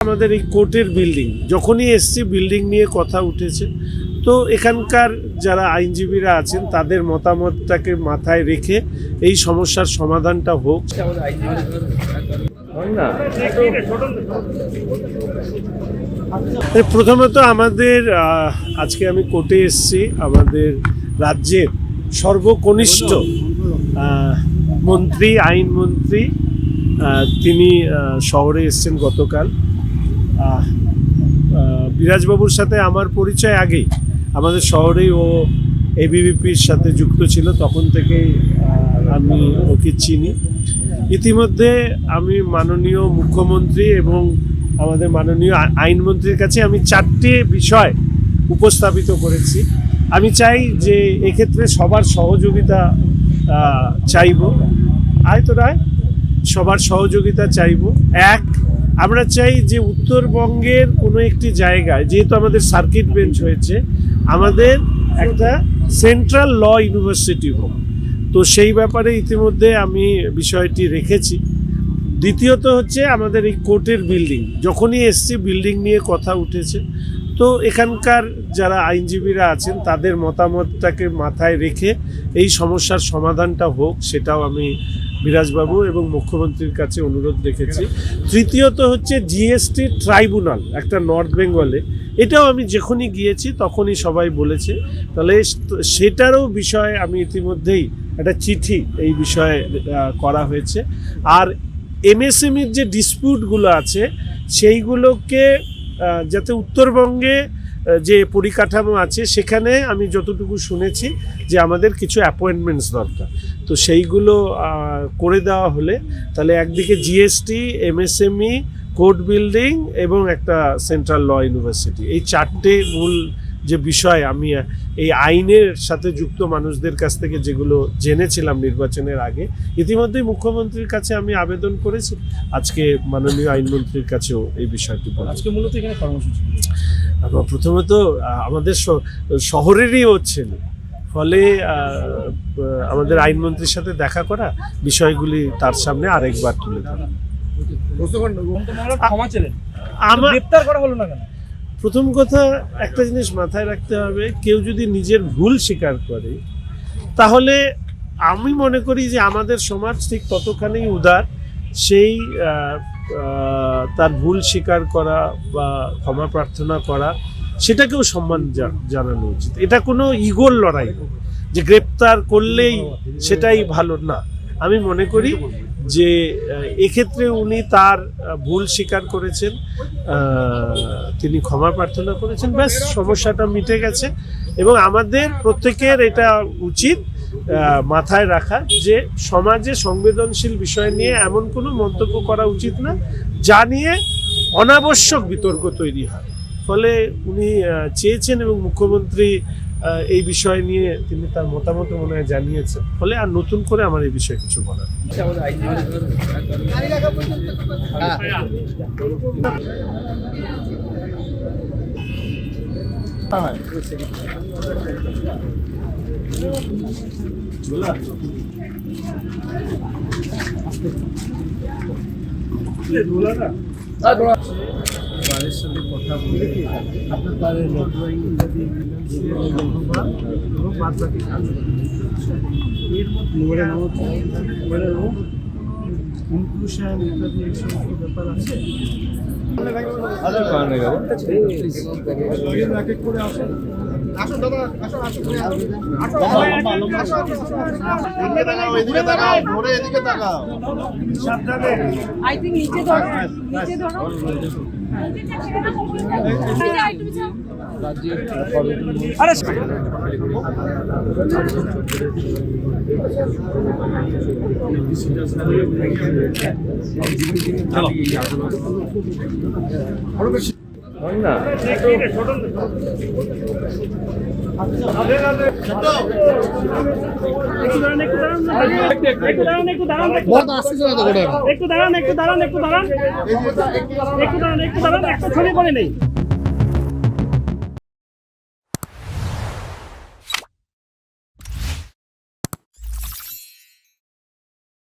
আমাদের এই কোর্টের বিল্ডিং যখনই এসছি বিল্ডিং নিয়ে কথা উঠেছে, তো এখানকার যারা আইনজীবীরা আছেন তাদের মতামতটাকে মাথায় রেখে এই সমস্যার সমাধানটা হোক। প্রথমত আমাদের আজকে আমি কোর্টে এসছি, আমাদের রাজ্যের সর্বকনিষ্ঠ মন্ত্রী, আইনমন্ত্রী, তিনি শহরে এসছেন গতকাল। বিরাজবাবুর সাথে আমার পরিচয় আগেই, আমাদের শহরেই ও এবিভিপির সাথে যুক্ত ছিল, তখন থেকেই আমি ওকে চিনি। ইতিমধ্যে আমি মাননীয় মুখ্যমন্ত্রী এবং আমাদের মাননীয় আইনমন্ত্রীর কাছে আমি 4টে বিষয় উপস্থাপিত করেছি। আমি চাই যে এক্ষেত্রে সবার সহযোগিতা চাইব, সবার সহযোগিতা চাইব। এক, আমরা চাই যে উত্তরবঙ্গের কোনো একটি জায়গায়, যেহেতু আমাদের সার্কিট বেঞ্চ হয়েছে, আমাদের একটা সেন্ট্রাল ল ইউনিভার্সিটি হোক। তো সেই ব্যাপারে ইতিমধ্যে আমি বিষয়টি রেখেছি। দ্বিতীয়ত হচ্ছে আমাদের এই কোর্টের বিল্ডিং যখনই এসছি বিল্ডিং নিয়ে কথা উঠেছে, তো এখানকার যারা আইনজীবীরা আছেন তাদের মতামতটাকে মাথায় রেখে এই সমস্যার সমাধানটা হোক, সেটাও আমি বিরাজবাবু এবং মুখ্যমন্ত্রীর কাছে অনুরোধ রেখেছি। তৃতীয়ত হচ্ছে জিএসটি ট্রাইব্যুনাল একটা নর্থ বেঙ্গলে, এটাও আমি যখনই গিয়েছি তখনই সবাই বলেছে, তাহলে সেটারও বিষয়ে আমি ইতিমধ্যেই একটা চিঠি এই বিষয়ে করা হয়েছে। আর এমএসএমইর যে ডিসপিউটগুলো আছে সেইগুলোকে যাতে উত্তরবঙ্গে যে পরিকাঠামো আছে সেখানে আমি যতটুকু শুনেছি যে আমাদের কিছু অ্যাপয়েন্টমেন্টস দরকার, তো সেইগুলো করে দেওয়া হলে তাহলে একদিকে জিএসটি, এমএসএমই, কোর্ট বিল্ডিং এবং একটা সেন্ট্রাল ল ইউনিভার্সিটি, এই 4টে মূল যে বিষয় আমি এই আইনের সাথে যুক্ত মানুষদের কাছ থেকে যেগুলো জেনেছিলাম নির্বাচনের আগে, ইতিমধ্যেই মুখ্যমন্ত্রীর কাছে আমি আবেদন করেছি। আজকে মাননীয় আইনমন্ত্রীর কাছেও এই বিষয়টি বলা। আজকে মূলত এখানে কর্মসূচি প্রথমত আমাদের শহরেরই হচ্ছে না, ফলে আমাদের আইনমন্ত্রীর সাথে দেখা করা, বিষয়গুলি তার সামনে আরেকবার তুলে ধরা। গ্রেফতার করা হলো না কেন? প্রথম কথা, একটা জিনিস মাথায় রাখতে হবে, কেউ যদি নিজের ভুল স্বীকার করে তাহলে আমি মনে করি যে আমাদের সমাজ ঠিক ততখানি উদার, সেই তার ভুল স্বীকার করা বা ক্ষমা প্রার্থনা করা সেটাকেও সম্মান জানানো উচিত। এটা কোনো ইগোর লড়াই যে গ্রেপ্তার করলেই সেটাই ভালো না। আমি মনে করি যে এক্ষেত্রে উনি তার ভুল স্বীকার করেছেন, তিনি ক্ষমা প্রার্থনা করেছেন, ব্যাস সমস্যাটা মিটে গেছে। এবং আমাদের প্রত্যেকের এটা উচিত মাথায় রাখা যে সমাজে সংবেদনশীল বিষয় নিয়ে এমন কোনো মন্তব্য করা উচিত না যা নিয়ে অনাবশ্যক বিতর্ক তৈরি হয়। ফলে উনি চেয়েছেন এবং মুখ্যমন্ত্রী এই বিষয় নিয়ে তিনি তার মতামত মনে হয় জানিয়েছেন, ফলে আর নতুন করে আমার এই বিষয়ে কিছু বলার বাড়ির সাথে কথা বলে আপনার বাড়ির নতুন ইত্যাদি এবং বাদ বাকি কাজ এর মধ্যে ইনক্লুশন ইত্যাদি এই সমস্ত ব্যাপার আছে। একটু দাঁড়ান, একটা ছবি করে নেই।